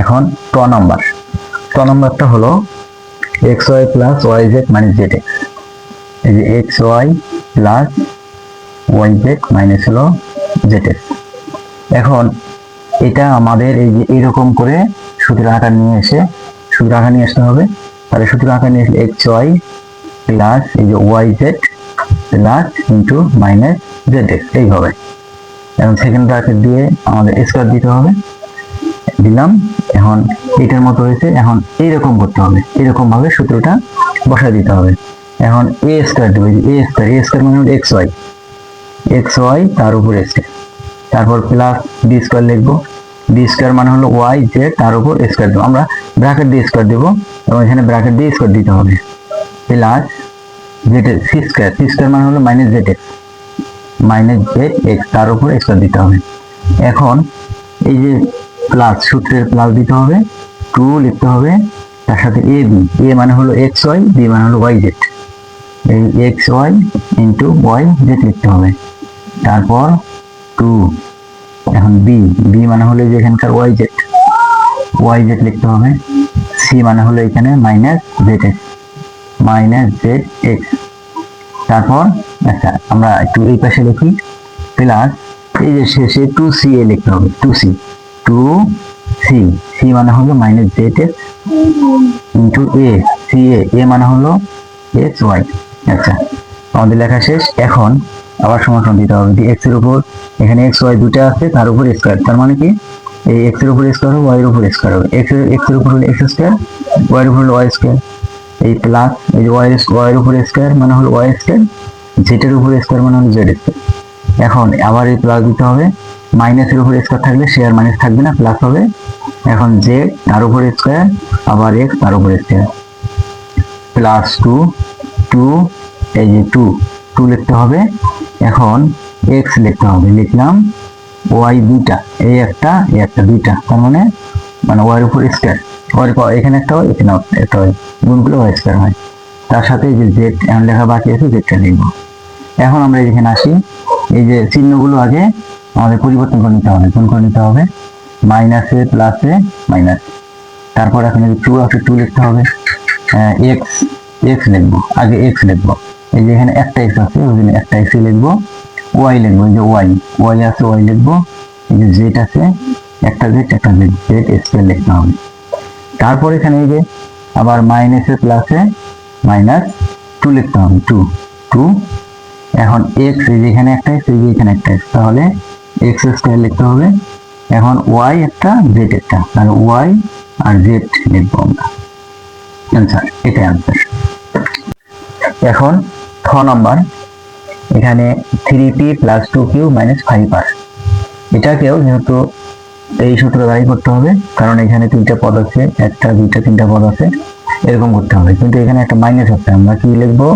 এখন নাম্বারটা হলো X Y plus Y Z minus Z X. এই যে X Y plus Y Z minus হলো জেড এক্স। এখন এটা আমাদের এই যে এরকম করে সূত্র আকার নিয়ে আসতে হবে। তাহলে সূত্র আকার নিয়ে আসলে এক্স ওয়াই প্লাস এই যে Y Z plus into minus Z X এইভাবে। এখন সেকেন্ড ব্র্যাকেট দিয়ে আমাদের স্কোয়ার দিতে হবে, দিলাম। এখন এটার মতো হয়েছে, এখন এইরকম করতে হবে, এরকম ভাবে সূত্রটা বসায় দিতে হবে। এখন এ স্কোয়ার দেবো, এ স্কোয়ার মানে হলো এক্স ওয়াই তার উপর স্কোয়ার, তারপর প্লাস ডি স্কোয়ার লিখবো, ডি স্কোয়ার মানে হলো ওয়াই জেড তার উপর স্কোয়ার দেবো, আমরা ব্র্যাকেট দিয়ে স্কোয়ার দেবো এবং এখানে ব্র্যাকেট দিয়ে স্কোয়ার দিতে হবে, প্লাস জেড সি স্কোয়ার মানে হলো মাইনাস জেড এক্স তার উপর স্কোয়ার দিতে হবে। এখন এই যে প্লাস সূত্রের প্লাস দিতে হবে, 2 লিখতে হবে, তার সাথে এ বি, এ মানে হলো এক্স ওয়াই, বি মানে হলো ওয়াই জেড, এই X Y into Y Z লিখতে হবে, তারপর 2। এখন বি মানে হলো যে এখানকার ওয়াই জেড লিখতে হবে, সি মানে হলো এখানে মাইনাস জেড এক্স, তারপর আচ্ছা আমরা একটু এই পাশে লিখি, প্লাস এই যে শেষে 2c এ লিখতে হবে, 2c মানে হলো মাইনাস জেড এক্স ইন্টু এ মানে হলো এক্স ওয়াই। আচ্ছা আমাদের লেখা শেষ। এখন আবার সমাধান দিতে হবে, এক্স এর উপর এখানে এক্স ওয়াই দুটো আছে, তার উপর স্কোয়ার, তার মানে কি এই এক্স এর উপর স্কোয়ার হবে, ওয়াই এর উপর স্কোয়ার হবে, এক্স এর উপর হলো এক্স স্কোয়ার, ওয়াই এর উপর হলো ওয়াই স্কোয়ার, এই প্লাস এই যে ওয়াই এর উপর স্কোয়ার মানে হলো ওয়াই স্কোয়ার, জেড এর উপর স্কোয়ার মানে হলো জেড স্কোয়ার। এখন আবার এই প্লাস দিতে হবে, মাইনাসের উপর স্কোয়ার থাকলে সে আর মাইনাস থাকবে না, প্লাস হবে। এখন জেড তার উপর স্কোয়ার, আবার এক্স তার উপর স্কোয়ার, প্লাস 2 এই যে 2 লিখতে হবে। এখন এক্স লিখতে হবে, লিখলাম, ওয়াই দুইটা, এই একটা দুইটা, তার মানে ওয়াই এর উপর স্কোয়ার, এখানে একটা হয় এখানে একটা হয়, গুণ করলে ওয়াই স্কোয়ার হয়, তার সাথে এই যে জেড এখন লেখা বাকি আছে, জেডটা লিখবো। এখন আমরা এখানে আসি, এই যে চিহ্নগুলো আগে আমাদের পরিবর্তন করে নিতে হবে, গুণ করে নিতে হবে, মাইনাসে প্লাসে মাইনাস, তারপর এখানে 2 আছে, 2 লিখতে হবে, এক্স লিখবো, আগে এক্স লিখবো, এই যে এখানে একটা এক্স আছে ওই একটা এক্স লিখবো, ওয়াই লিখবো, এই যে ওয়াই আছে ওয়াই লিখবো, এই যে জেড আছে একটা জেড স্কোয়ার লিখতে হবে। তারপর এখানে এই যে আবার মাইনাসে প্লাসে মাইনাস 2 লিখতে হবে, 2 এখন এক্স এই যে এখানে একটা এক্স, এই যে এখানে একটা এক্স, তাহলে এক্স স্কোয়ার লিখতে হবে। এখন ওয়াই একটা জেড একটা, তাহলে ওয়াই আর জেড লিখবো আমরা, অ্যান্সার, এটাই অ্যান্সার। এখন নাম্বার, এখানে 3p plus 2q minus 5r, এটাকেও যেহেতু এই সূত্র দ্বারাই করতে হবে, কারণ এখানে 3টা পদ আছে, 1টা 2টা 3টা পদ আছে, এরকম করতে হবে। কিন্তু এখানে একটা মাইনাস আছে, আমরা কি লিখবো,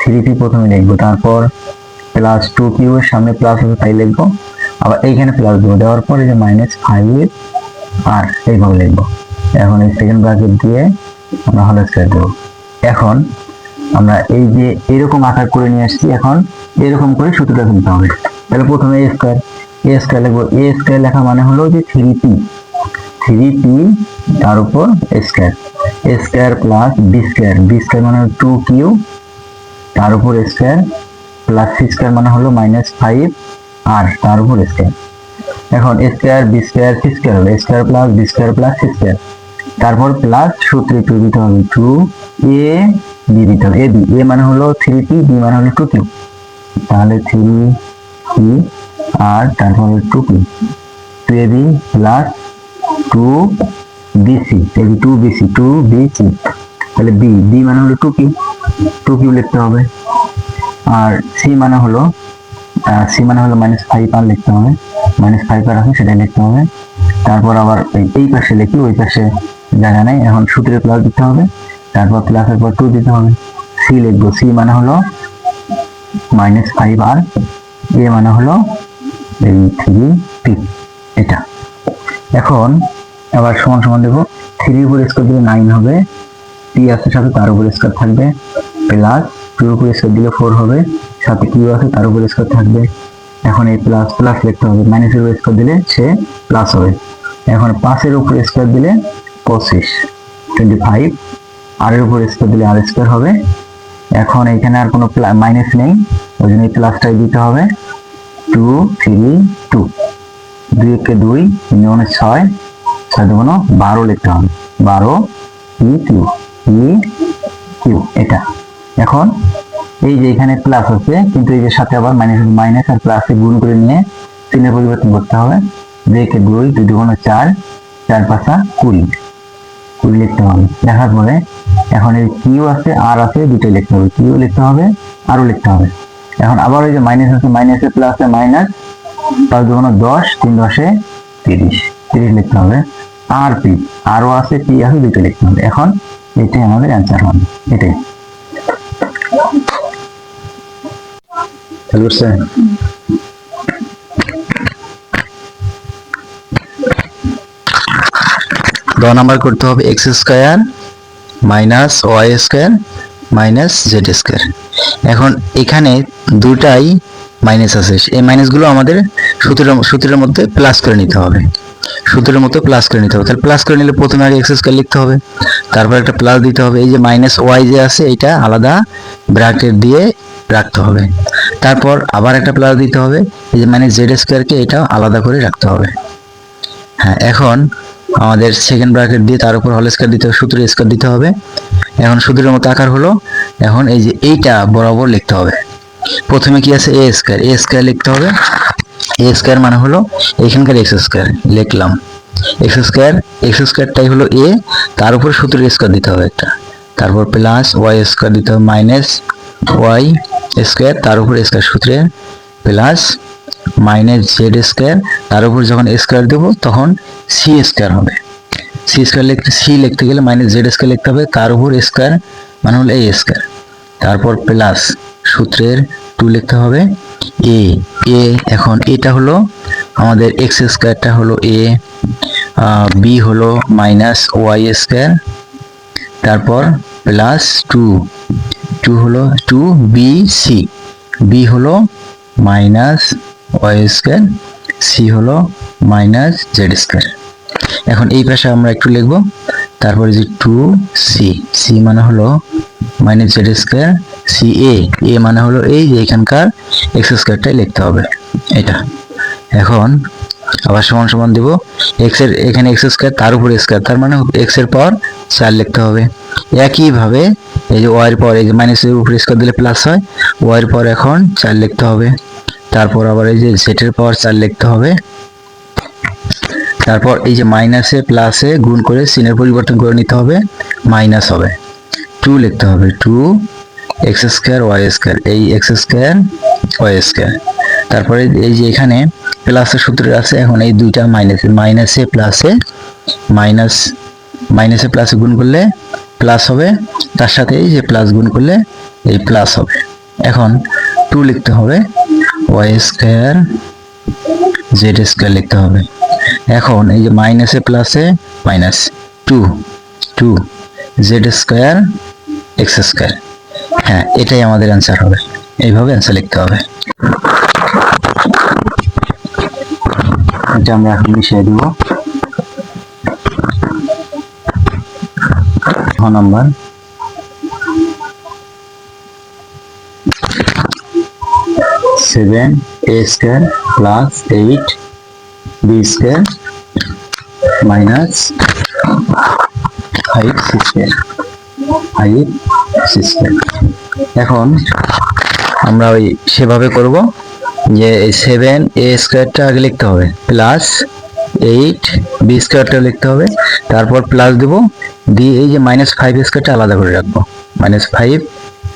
3p প্রথমে লিখবো, তারপর প্লাস 2q এর সামনে প্লাস আছে তাই লিখবো, আবার এইখানে প্লাস দেবো, দেওয়ার পর এই যে মাইনাস 5r এইভাবে লিখবো। এখন এই সেকেন্ড ব্র্যাকেট দিয়ে আমরা হোল স্কয়ার দেবো। এখন আমরা এই যে এরকম আকার করে নিয়ে আসছি, এখন এরকম করে সূত্রটা তুলতে হবে। তাহলে প্রথমে এ স্কয়ার লিখবো, এ স্কয়ার লেখা মানে হলো যে 3p তার উপর স্কয়ার প্লাস বি স্কয়ার মানে হলো 2q তার উপর স্কয়ার, প্লাস সি স্কয়ার মানে হলো মাইনাস 5r তার উপর স্কয়ার। এখন square B square C square হবে, square plus B square plus C square, তারপর প্লাস সূত্রে 2 দিতে হবে, 2a বি দিতে হবে, এ মানে হলো 3p, বি মানে হলো 2q, তাহলে 3p আর তারপর 2p, 2ab প্লাস 2bc, এই 2bc, তাহলে বি মানে হলো 2q লিখতে হবে, আর সি মানে হলো মাইনাস 5r লিখতে হবে, মাইনাস 5r আছে সেটাই লিখতে হবে। তারপর আবার এই পাশে লিখি, ওই পাশে জায়গা নেই, এখন সূত্রে প্লাস দিতে হবে, তারপর প্লাসের পর 2 দিতে হবে, সি লিখবো, সি মানে হলো মাইনাস 5r, এ মানে হলো এই 3p, এটা। এখন আবার সমান দেবো, 3 উপর স্কয়ার দিলে 9 হবে, p আছে সাথে তার উপর স্কয়ার থাকবে, প্লাস 2 উপর স্কয়ার দিলে 4 হবে, সাথে q আছে তার উপর স্কয়ার থাকবে। এখন এই প্লাস লিখতে হবে, মাইনাসের উপর স্কয়ার দিলে সে প্লাস হবে, এখন 5 এর উপর স্কয়ার দিলে 25, 25, আর এর উপর স্কয়ার দিলে আর স্কয়ার হবে। এখন এখানে আর কোনো মাইনাস নেই, ওই জন্য এই প্লাসটাই দিতে হবে। 2 3 2, 2 একে 2, 3 6, 6 2 12 লিখতে হবে। 12 ই কিউ এটা। এখন এই যে এখানে প্লাস আছে, কিন্তু এই যে সাথে আবার মাইনাস আর প্লাসে গুণ করে নিয়ে চিহ্নের পরিবর্তন করতে হবে। 2 একে 2, 2 2 4, 4 5 20, 20 লিখতে হবে। লেখার পরে এখন এই কিউ আছে আর আছে, দুটোই লিখতে হবে। কিউ লিখতে হবে, আরও লিখতে হবে। এখন আবার ওই যে মাইনাস আছে, মাইনাসে প্লাসে মাইনাস, 5 2 10, 3 10 30, 30 লিখতে হবে। আর পি, আরও আছে, পি আছে, দুটো লিখতে হবে। এখন এটাই আমাদের অ্যান্সার হবে, এটাই। বুঝছে? দ নাম্বার করতে হবে X square minus Y square minus Z square. এখন এখানে দুটাই মাইনাস আছে, এই মাইনাসগুলো আমাদের সূত্রের মধ্যে প্লাস করে নিতে হবে। সূত্রের মতো প্লাস করে নিতে হবে। তাহলে প্লাস করে নিলে প্রথমে আগে এক্স স্কয়ার লিখতে হবে, তারপর একটা প্লাস দিতে হবে। এই যে মাইনাস ওয়াই যে আছে, এটা আলাদা ব্র্যাকেট দিয়ে রাখতে হবে। তারপর আবার একটা প্লাস দিতে হবে, এই যে মাইনাস জেড স্কয়ারকে এটাও আলাদা করে রাখতে হবে। হ্যাঁ, এখন আমাদের সেকেন্ড ব্র্যাকেট দিয়ে তার উপর হোল স্কয়ার দিতে হবে, সূত্রে স্কয়ার দিতে হবে। এখন সূত্রের মতো আকার হলো। এখন এই যে এইটা বরাবর লিখতে হবে। প্রথমে কি আছে, এ স্কয়ার লিখতে হবে। এ স্কয়ার মানে হলো এখানকার এক্স স্কয়ার, লিখলাম এক্স স্কয়ারটাই হলো এ, তার উপর সূত্রের স্কয়ার দিতে হবে একটা। তারপর প্লাস ওয়াই স্কয়ার দিতে হবে, মাইনাস ওয়াই স্কয়ার তার উপর স্কয়ার সূত্রে, প্লাস মাইনাস জেড স্কয়ার তার উপর যখন স্কয়ার দেব তখন সি স্কয়ার হবে। সি লিখতে গেলে মাইনাস জেড স্কয়ার লিখতে হবে, তার উপর স্কয়ার মানে হলো এ স্কয়ার। তারপর প্লাস সূত্রের 2 লিখতে হবে, এ। এখন এটা হলো আমাদের এক্স স্কয়ারটা হলো এ, বি হলো মাইনাস ওয়াই স্কয়ার, তারপর প্লাস 2 হলো 2 বি সি, বি হলো মাইনাস ওয়াই স্কয়ার, সি হলো মাইনাস জেড স্কয়ার। এখন এই পাশে আমরা একটু লিখবো। তারপরে যে 2 সি মানে হলো মাইনাস জেড স্কয়ার, সি এ মানে হলো এই যে এখানকার এক্স স্কয়ারটাই লিখতে হবে এটা। এখন আবার সমান সমান দেব, এক্স এর এখানে এক্স স্কয়ার তার উপর স্কয়ার, তার মানে এক্স এর পাওয়ার 4 লিখতে হবে। একই ভাবে এই যে ওয়াই এর পাওয়ার, এই যে মাইনাস এর উপর স্কয়ার দিলে প্লাস হয়, ওয়াই এর পাওয়ার এখন 4 লিখতে হবে। তারপর আবার এই যে জেড এর পাওয়ার 4 লিখতে হবে। তারপর এই যে মাইনাসে প্লাসে গুণ করে চিহ্নের পরিবর্তন করে নিতে হবে, মাইনাস হবে। 2 লিখতে হবে, 2 এক্স স্কয়ার ওয়াই স্কয়ার, এই এক্স স্কয়ার ওয়াই স্কয়ার। তারপরে এই যে এখানে প্লাসের সূত্র আছে, এখন এই দুইটা মাইনাসে প্লাসে গুণ করলে প্লাস হবে, তার সাথে এই যে প্লাস গুণ করলে এই প্লাস হবে। এখন 2 লিখতে হবে, ওয়াই স্কয়ার জেড স্কয়ার লিখতে হবে। এখন এই যে মাইনাসে প্লাসে minus 2 Z square x square. হ্যাঁ, এটাই আমাদের অ্যান্সার হবে। এইভাবে অ্যান্সার লিখতে হবে। এটা আমরা এখন মিশিয়ে দিব। Number 7 a square plus 8 b square minus 5 c square, এখন আমরা ওই সেভাবে করব যে 7 a স্কয়ারটা আগে লিখতে হবে, প্লাস 8 b স্কয়ারটা লিখতে হবে, তারপর প্লাস দেব, দিয়ে এই যে মাইনাস 5 স্কয়ারটা আলাদা করে রাখবো, মাইনাস 5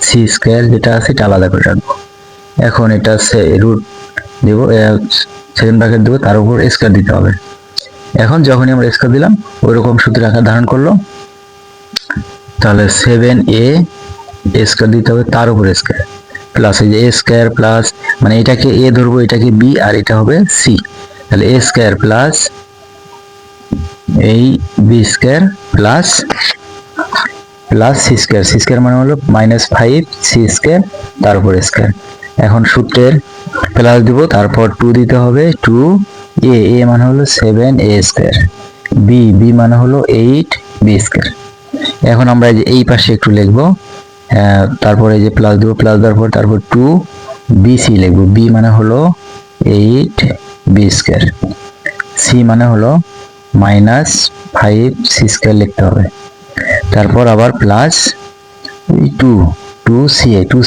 c স্কয়ার যেটা আছে এটা আলাদা করে রাখবো। এখন এটা রুট দেব, সেকেন্ড ব্র্যাকেট দেব, তার উপর স্কয়ার দিতে হবে। এখন যখনই আমরা স্কয়ার দিলাম ওইরকম সূত্র আকার ধারণ করলো, তাহলে 7a স্কয়ার দিতে হবে, তার উপর স্কয়ার প্লাস এই যে a স্কয়ার প্লাস, মানে এটাকে a ধরবো, এটাকে b, আর এটা হবে c, তাহলে a স্কয়ার প্লাস এই b square plus c square মানে হলো মাইনাস 5 c স্কয়ার তার উপর স্কয়ার। এখন সূত্রের প্লাস দিব, তারপর 2 দিতে হবে, 2a মানে হলো 7a স্কয়ার বি, বি মানে হলো 8 বি স্কয়ার। এখন আমরা এই পাশে একটু লিখবো, তারপরে যে প্লাস দেবো, প্লাস দেওয়ার পর তারপর 2 বি সি লিখবো। বি মানে হলো 8 বি স্কয়ার, সি মানে হলো -5 সি স্কয়ার লিখতে হবে। তারপর আবার প্লাস 2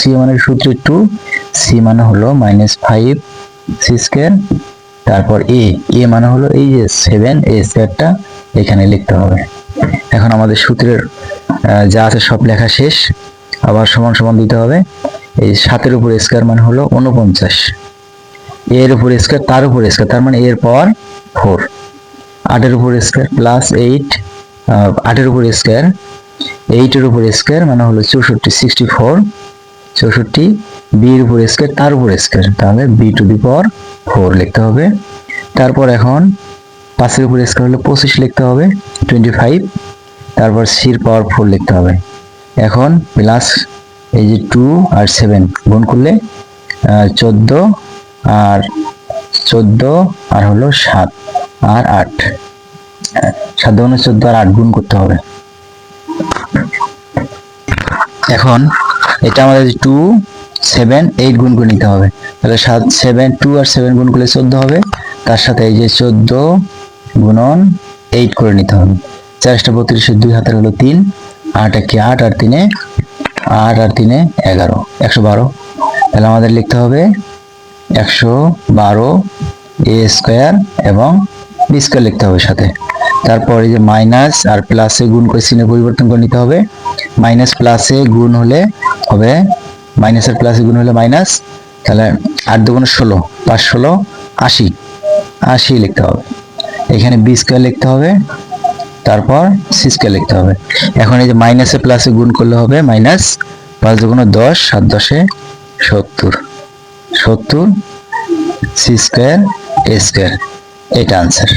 সি মানে সূত্র 2, সি মানে হলো -5 সি স্কয়ার। তারপর এ মানে হলো এই যে 7 এ স্কয়ারটা এখানে লিখতে হবে। এখন আমাদের সূত্রের যা আছে সব লেখা শেষ। আবার সমান সমান দিতে হবে। এই 7 এর উপর স্কয়ার মানে হলো 49, এর উপর স্কয়ার তার উপর স্কয়ার তার মানে এর পাওয়ার 4, 8 এর উপর স্কয়ার প্লাস 8, 8 এর উপর স্কয়ার 8 এর উপর স্কয়ার মানে হলো 64, 64, 64, বি এর উপর স্কয়ার তার উপর স্কয়ার, তাহলে বি টু দি পাওয়ার 4 লিখতে হবে। তারপর এখন 5 এর উপর স্কয়ার হলে 25 লিখতে হবে, 25, তারপর সি এর পাওয়ার 4 লিখতে হবে। এখন প্লাস এই যে 2 আর 7 গুণ করলে 14, আর 14 আর হলো 7 আর 8, 7 গুণে 14 আর 8 গুণ করতে হবে। এখন এটা আমাদের 2 7 8 গুণ করে নিতে হবে, তাহলে 2 আর 7 গুণ করলে 14 হবে, তার সাথে এই যে 14 গুণন 8 করে নিতে হবে। 4 32, 2 হাতের হলো 3, 8 একে 8 আর 3 8 আর 3 11, 112। তাহলে আমাদের লিখতে হবে 112 এ স্কয়ার এবং বি স্কয়ার লিখতে হবে সাথে। তারপর এই যে মাইনাস আর প্লাসে গুণ করে চিহ্ন পরিবর্তন করে নিতে হবে। মাইনাস প্লাসে গুণ হলে হবে মাইনাস আর প্লাসে গুণ হলে মাইনাস, তাহলে 8 দুগুণে 16, 5 16 80, 80 লিখতে হবে। এখানে বি স্কয়ার লিখতে হবে, তারপর সি স্কয়ার লিখতে হবে। এখন এই যে মাইনাসে প্লাসে গুণ করলে হবে মাইনাস 5 দুগুণে 10, 7 10 70, 70 সি স্কয়ার এ স্কয়ার, এটা আনসার।